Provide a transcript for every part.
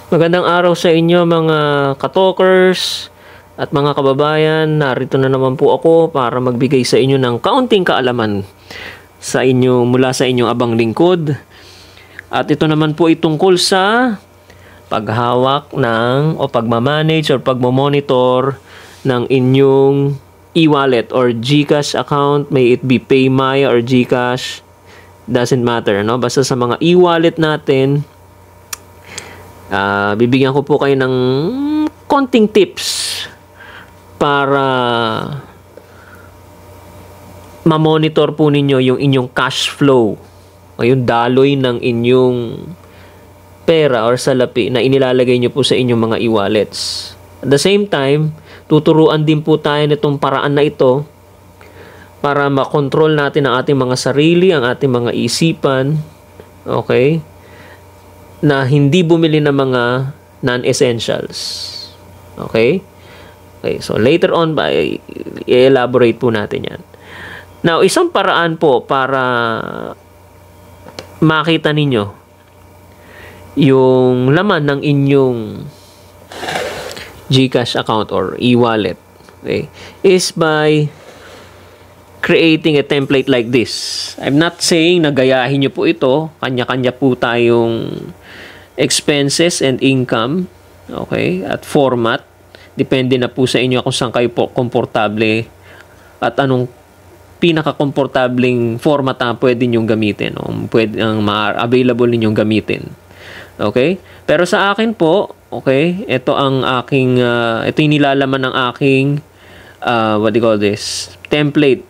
Magandang araw sa inyo mga katokers at mga kababayan. Narito na naman po ako para magbigay sa inyo ng kaunting kaalaman sa inyo mula sa inyong abang lingkod. At ito naman po ay tungkol sa paghawak ng o pagmamanage or pagmamonitor ng inyong e-wallet or GCash account. May it be PayMaya or GCash, doesn't matter, no? Basta sa mga e-wallet natin, bibigyan ko po kayo ng konting tips para ma-monitor po ninyo yung inyong cash flow o yung daloy ng inyong pera or salapi na inilalagay nyo po sa inyong mga e-wallets. At the same time, tuturuan din po tayo nitong paraan na ito para makontrol natin ang ating mga sarili, ang ating mga isipan, okay? Na hindi bumili ng mga non-essentials. Okay? Okay, so later on, i-elaborate po natin yan. Now, isang paraan po para makita ninyo yung laman ng inyong GCash account or e-wallet, okay, is by creating a template like this. I'm not saying na gayahin nyo po ito. Kanya-kanya po tayong expenses and income, okay, at format. Depende na po sa inyo kung saan kayo po komportable at anong pinaka-komportabling format na pwede nyong gamitin, ang available ninyong gamitin. Okay? Pero sa akin po, okay, ito ang aking ito yung nilalaman ng aking what do you call this? Template.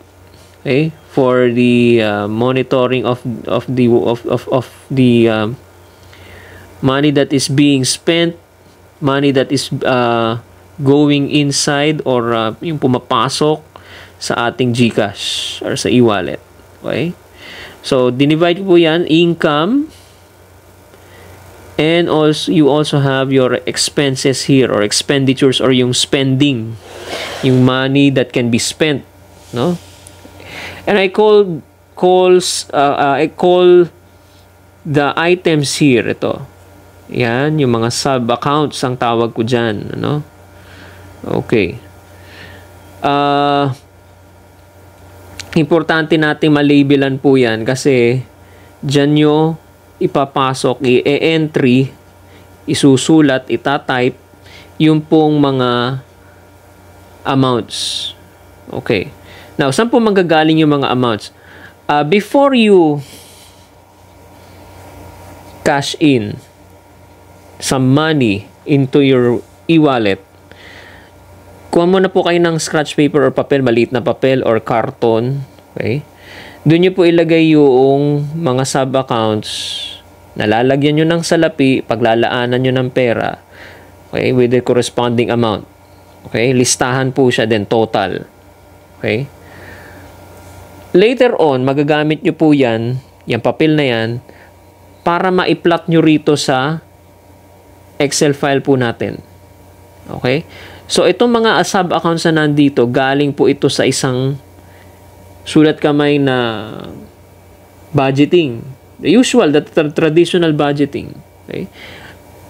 Okay? For the monitoring of the money that is being spent, money that is going inside or yung pumapasok sa ating GCash or sa e-wallet. Okay? So, dinivide po yan, income, and also you also have your expenses here or expenditures or yung spending, yung money that can be spent, no? And I call the items here, ito. Yan, yung mga sub-accounts ang tawag ko dyan. Ano? Okay. Importante nating malabelan po yan kasi dyan nyo ipapasok, i-entry, isusulat, itatype yung pong mga amounts. Okay. Now, saan po manggagaling yung mga amounts? Before you cash in some money into your e-wallet, kuha muna po kayo ng scratch paper or papel, maliit na papel or karton. Okay? Doon nyo po ilagay yung mga sub-accounts na lalagyan nyo ng salapi, paglalaanan nyo ng pera, okay, with the corresponding amount. Okay? Listahan po siya din, total. Okay? Later on, magagamit nyo po yan, yung papel na yan, para ma-plot nyo rito sa Excel file po natin. Okay? So, itong mga sub-accounts na nandito, galing po ito sa isang sulat kamay na budgeting. The usual, the traditional budgeting. Okay?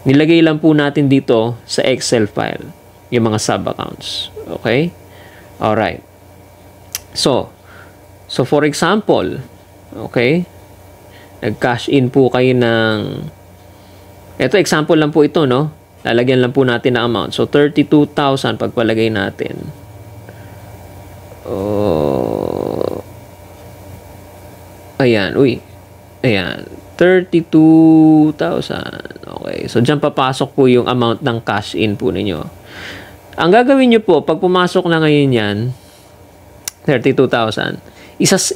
Nilagay lang po natin dito sa Excel file, yung mga sub-accounts. Okay? Alright. So for example, okay, nag-cash in po kayo ng, ito example lang po ito, no? Lalagyan lang po natin ng amount. So, 32,000 pagpalagay natin. Ayan, uy. Ayan, 32,000. Okay, so dyan papasok po yung amount ng cash in po ninyo. Ang gagawin nyo po, pag pumasok na ngayon yan, 32,000,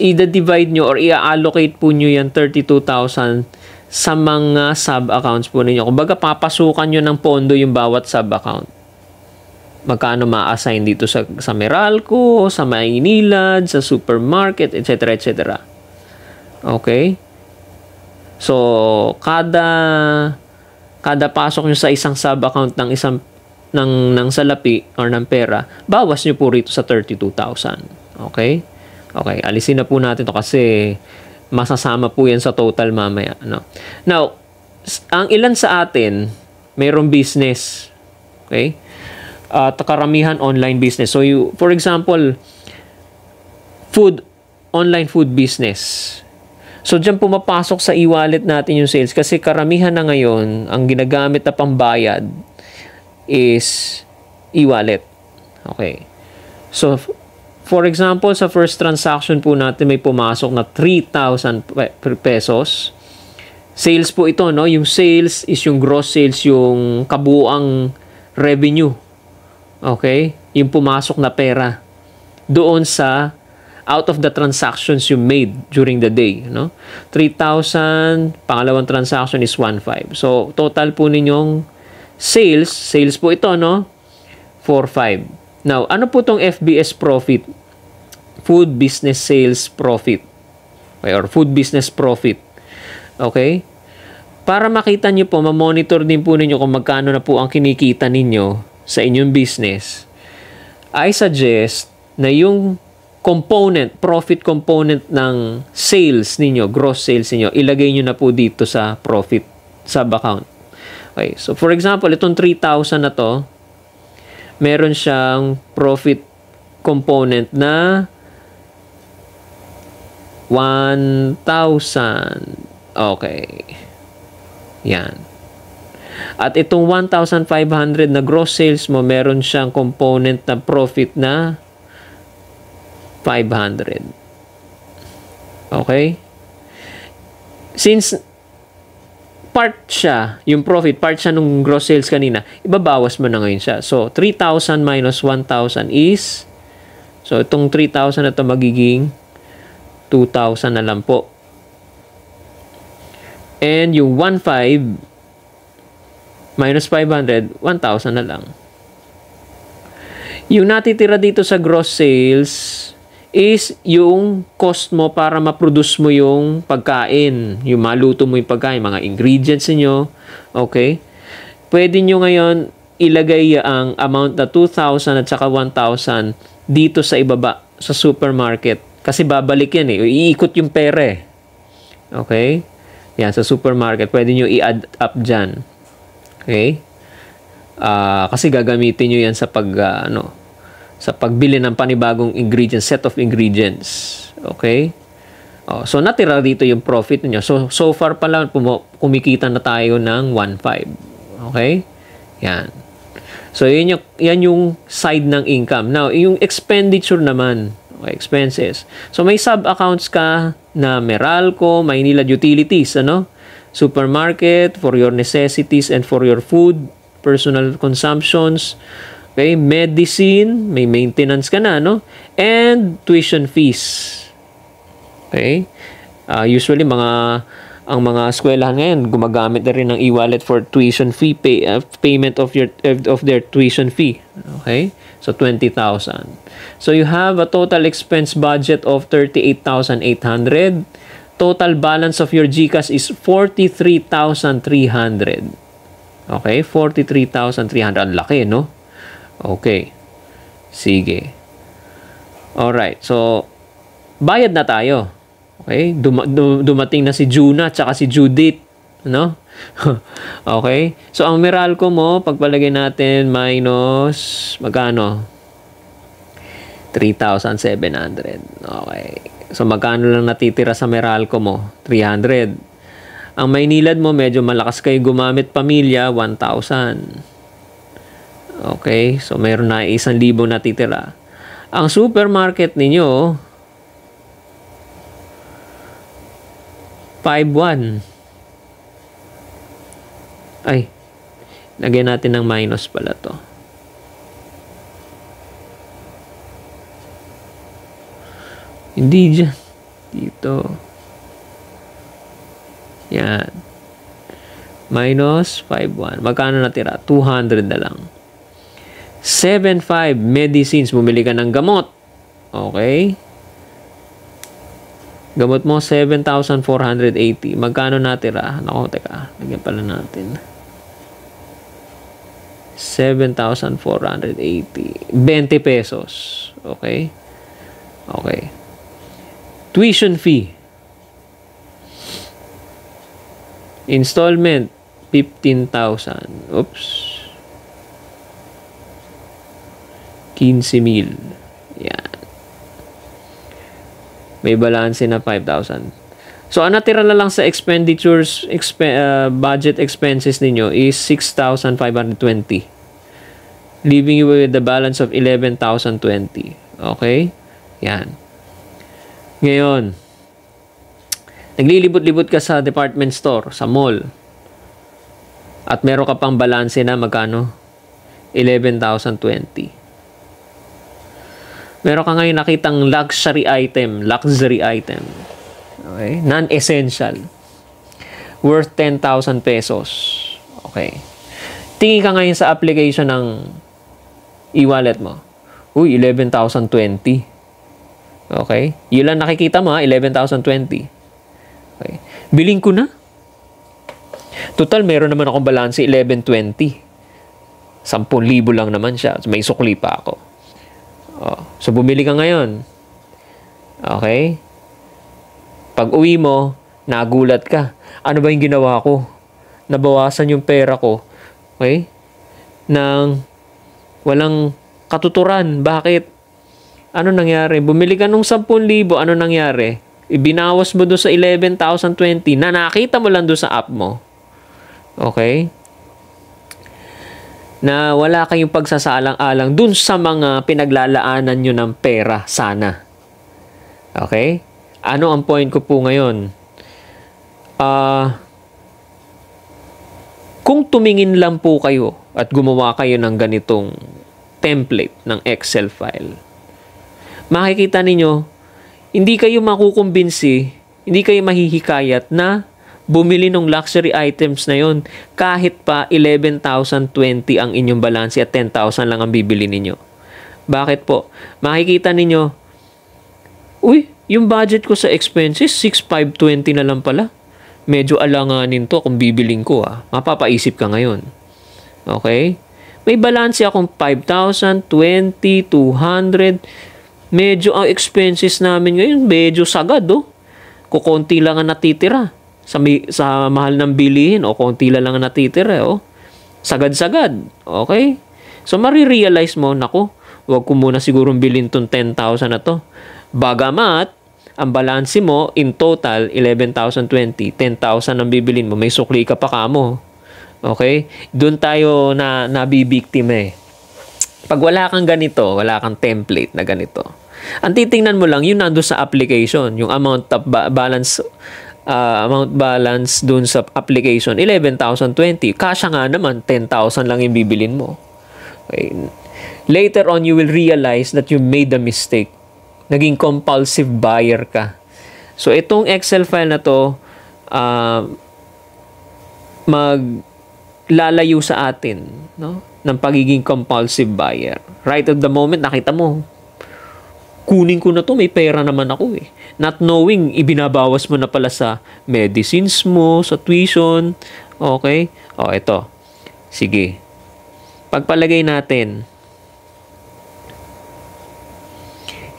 i-divide nyo or i-allocate po nyo yung 32,000 sa mga sub-accounts po ninyo. Kumbaga, papasukan nyo ng pondo yung bawat sub-account. Magkano ma-assign dito sa Meralco, sa Maynilad, sa supermarket, etc. etc. Okay? So, kada pasok nyo sa isang sub-account ng ng salapi or ng pera, bawas nyo po rito sa 32,000. Okay? Okay, alisin na po natin to kasi masasama po yan sa total mamaya. No? Now, ang ilan sa atin, mayroong business. Okay? At karamihan online business. So, for example, online food business. So, dyan pumapasok sa e-wallet natin yung sales kasi karamihan na ngayon, ang ginagamit na pambayad is e-wallet. Okay. So, for example, sa first transaction po natin may pumasok na 3,000 pesos. Sales po ito, no? Yung sales is yung gross sales, yung kabuuang revenue. Okay? Yung pumasok na pera doon sa out of the transactions you made during the day, no? 3,000, pangalawang transaction is 1,500. So, total po ninyong sales po ito, no? 4,500. Now, ano po tong FBS profit? Food business sales profit. Okay, or food business profit. Okay? Para makita nyo po, ma-monitor din po ninyo kung magkano na po ang kinikita ninyo sa inyong business, I suggest na yung profit component ng sales ninyo, gross sales ninyo, ilagay nyo na po dito sa profit sub account. Okay, so for example, itong 3,000 na to, meron siyang profit component na 1,000. Okay. Yan. At itong 1,500 na gross sales mo, meron siyang component na profit na 500. Okay? Since part siya, yung profit, part siya nung gross sales kanina, ibabawas mo na ngayon siya. So, 3,000 minus 1,000 is, so itong 3,000 na ito magiging 2,000 na lang po. And yung 1,500 minus 500, 1,000 na lang. Yung natitira dito sa gross sales is yung cost mo para ma-produce mo yung pagkain, yung maluto mo yung pagkain, mga ingredients niyo. Okay? Pwede nyo ngayon ilagay ang amount na 2,000 at saka 1,000 dito sa ibaba, sa supermarket. Kasi babalik yan eh. Iikot yung pera eh. Okay? Yan, sa supermarket. Pwede nyo i-add up dyan. Okay? Kasi gagamitin nyo yan sa sa pagbili ng panibagong ingredients, set of ingredients. Okay? So, natira dito yung profit niyo. So far pala, kumikita na tayo ng 1,500. Okay? Yan. So, yan yung side ng income. Now, yung expenditure naman, okay, expenses. So, may sub-accounts ka na Meralco, Maynilad Utilities, supermarket, for your necessities and for your food, personal consumptions. Okay, medicine, may maintenance ka na, and tuition fees. Okay? Usually, ang mga eskwelahan ngayon, gumagamit na rin ng e-wallet for tuition fee, payment of their tuition fee. Okay? So, 20,000. So, you have a total expense budget of 38,800. Total balance of your GCash is 43,300. Okay? 43,300. Ang laki, no? Okay. Sige. Alright. So, bayad na tayo. Okay? Dumating na si Juna at saka si Judith. Okay? So, ang Meralco mo, pagpalagay natin, minus, magkano? 3,700. Okay. So, magkano lang natitira sa Meralco mo? 300. Ang Maynilad mo, medyo malakas kayo gumamit pamilya, 1,000. Okay, so mayroon na 1,000 natitira. Ang supermarket ninyo, 5,100. Ay, lagyan natin ng minus pala to. Hindi dyan. Dito. Yan. Minus 5,100. Magkano natira? 200 na lang. 7,500 medicines. Bumili ka ng gamot. Okay? Gamot mo, 7,480. Magkano natira? Naku, teka. Lagyan pala natin. 7,480. 20 pesos. Okay? Okay. Tuition fee. Installment, 15,000. Oops. 15,000. Yan. May balance na 5,000. So, ang natira na lang sa expenditures, budget expenses ninyo is 6,520. Leaving you with the balance of 11,020. Okay? Yan. Ngayon, naglilibot-libot ka sa department store, sa mall. At meron ka pang balance na magkano? 11,020. Meron ka ngayon nakitang luxury item. Okay? Non-essential. Worth 10,000 pesos. Okay. Tingin ka ngayon sa application ng e-wallet mo. Uy, 11,020. Okay? Yun lang nakikita mo, 11,020. Okay. Biling ko na. Total, meron naman akong balance 11,20. 10,000 lang naman siya. May sukli pa ako. Oh. So, bumili ka ngayon. Okay? Pag uwi mo, nagulat ka. Ano ba yung ginawa ko? Nabawasan yung pera ko. Okay? Nang walang katuturan. Bakit? Ano nangyari? Bumili ka nung 10,000. Ano nangyari? Ibinawas mo doon sa 11,020 na nakita mo lang doon sa app mo. Okay? Na wala kayong pagsasalang-alang dun sa mga pinaglalaanan nyo ng pera sana. Okay? Ano ang point ko po ngayon? Kung tumingin lang po kayo at gumawa kayo ng ganitong template ng Excel file, makikita ninyo, hindi kayo makukumbinsi, hindi kayo mahihikayat na bumili ng luxury items na yon kahit pa 11,020 ang inyong balance at 10,000 lang ang bibili ninyo. Bakit po? Makikita ninyo, uy, yung budget ko sa expenses, 6,520 na lang pala. Medyo alanganin to kung bibiling ko. Mapapaisip ka ngayon. Okay? May balance akong 5,000, 20, 200. Medyo ang expenses namin ngayon, medyo sagad. Kukunti lang ang natitira. Sa mahal ng bilihin o konti lang ang natitira. Sagad-sagad. Okay? So, marirealize mo, naku, huwag ko muna sigurong bilhin tong 10,000 na to. Bagamat, ang balance mo, in total, 11,020. 10,000 ang bibilin mo. May sukli ka pa kamo. Okay? Doon tayo nabibiktima . Pag wala kang ganito, wala kang template na ganito, ang titingnan mo lang, yun nandun sa application. Yung amount balance dun sa application, 11,020. Kasya nga naman, 10,000 lang yung bibilin mo. Okay? Later on, you will realize that you made a mistake. Naging compulsive buyer ka. So, itong Excel file na to, maglalayo sa atin, no, ng pagiging compulsive buyer. Right at the moment, nakita mo, kunin ko na to, may pera naman ako . Not knowing, ibinabawas mo na pala sa medicines mo, sa tuition. Okay? O, ito. Sige. Pagpalagay natin,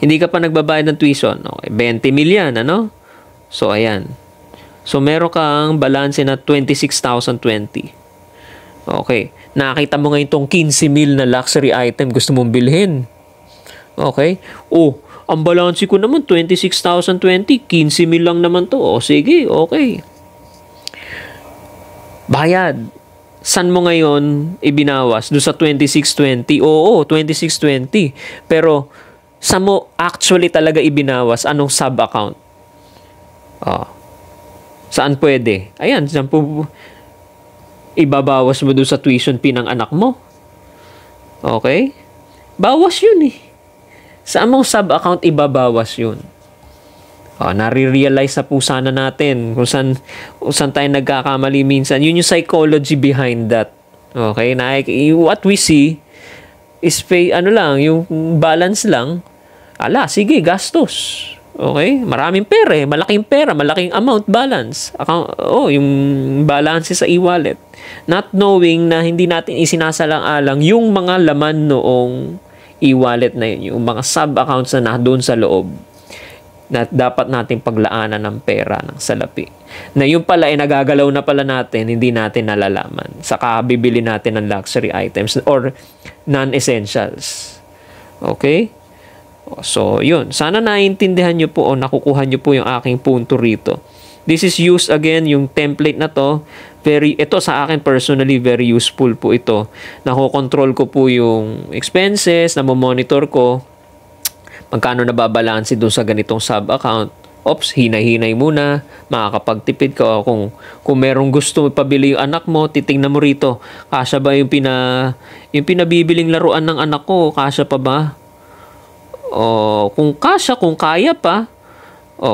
hindi ka pa nagbabayad ng tuition. Okay, 20 million, ano? So, ayan. So, meron kang balance na 26,020. Okay. Nakita mo ngayon itong 15,000 na luxury item gusto mong bilhin. Okay? Ang balance ko naman, 26,020. 15,000 lang naman to. Sige, okay. Bayad. San mo ngayon ibinawas? Doon sa 2620? Oo, 2620. Pero, saan mo actually talaga ibinawas? Anong sub-account? Saan pwede? Ayan, saan po ibabawas mo doon sa tuition fee ng anak mo? Okay? Bawas yun . Saan mo sub-account ibabawas yun? Nare-realize na po sana natin kung saan tayo nagkakamali minsan. Yun yung psychology behind that. Okay? What we see is yung balance lang. Sige, gastos. Okay? Maraming pera . Malaking pera, malaking amount balance. Yung balance sa e-wallet. Not knowing na hindi natin isinasalang-alang yung mga laman noong e-wallet na yun. Yung mga sub-accounts na doon sa loob. na dapat nating paglaanan ng pera ng salapi. Na yung pala ay nagagalaw na pala natin, hindi natin nalalaman. Saka bibili natin ng luxury items or non-essentials. Okay? So, yun. Sana naiintindihan nyo po o nakukuha nyo po yung aking punto rito. This is used again, yung template na to. Ito sa akin personally, very useful po ito. Nakokontrol ko po yung expenses, namomonitor ko magkano nababalanse doon sa ganitong sub-account. Ops, hinay-hinay muna, makakapagtipid ka. Kung merong gusto pabili yung anak mo, titingnan mo rito, kasya ba yung pinabibiling laruan ng anak ko, kasya pa ba? O, kung kasya, kung kaya pa,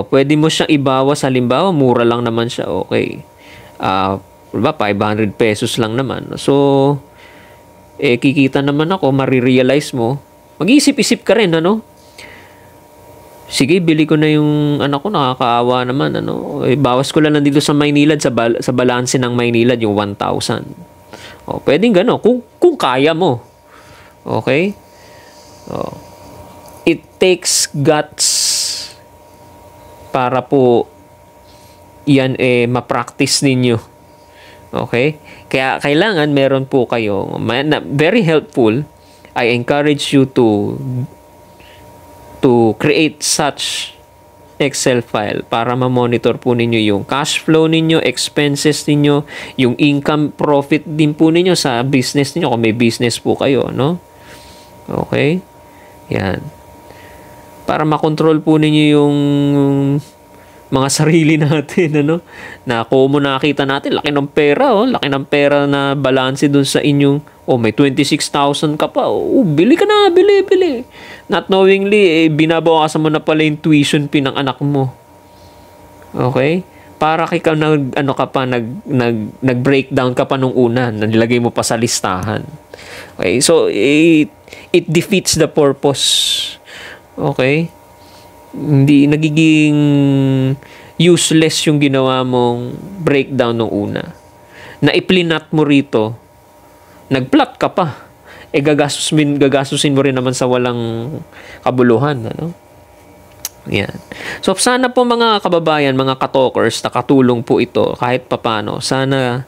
pwede mo siyang ibawas. Halimbawa, mura lang naman siya, okay. 500 pesos lang naman. So, kikita naman ako, marirealize mo, mag-isip-isip ka rin, ano? Sige, bili ko na yung anak ko, nakakaawa naman, ano. Bawas ko lang dito sa Maynilad, sa balanse ng Maynilad, yung 1,000. Pwedeng gano'n, kung kaya mo. Okay? It takes guts para po yan ma-practice ninyo. Okay? Kaya kailangan meron po kayo, very helpful. I encourage you to create such Excel file para ma-monitor po ninyo yung cash flow ninyo, expenses ninyo, yung income, profit din po ninyo sa business ninyo kung may business po kayo, no? Okay? Yan. Para makontrol po ninyo yung mga sarili natin, ano? Na kung mo nakita natin, laki ng pera, laki ng pera na balanse dun sa inyong, may 26,000 ka pa, bili ka na, bili. Not knowingly, binabawasan mo na pala yung tuition fee ng anak mo. Okay? Para ikaw nag-breakdown ka pa nung una, nilagay mo pa sa listahan. Okay? So, it defeats the purpose. Okay? Hindi nagiging useless yung ginawa mong breakdown nung una. Naiplinat mo rito, nagplot ka pa. Gagasusin mo rin naman sa walang kabuluhan, ano? Yan. So, sana po mga kababayan, mga ka-talkers, nakatulong po ito kahit papano. Sana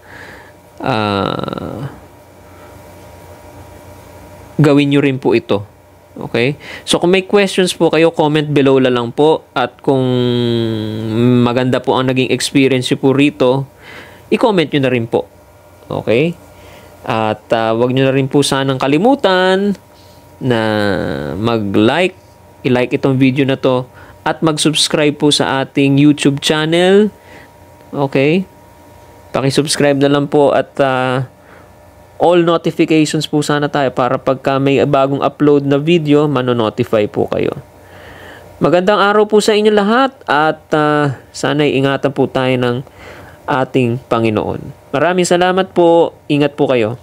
gawin nyo rin po ito. Okay? So, kung may questions po kayo, comment below na lang po. At kung maganda po ang naging experience nyo po rito, i-comment nyo na rin po. Okay? At wag nyo na rin po sanang kalimutan na mag-like, i-like itong video na to, at mag-subscribe po sa ating YouTube channel. Okay? Paki-subscribe na lang po at all notifications po sana tayo para pagka may bagong upload na video, mano-notify po kayo. Magandang araw po sa inyo lahat at sana ingatan po tayo ng ating Panginoon. Maraming salamat po. Ingat po kayo.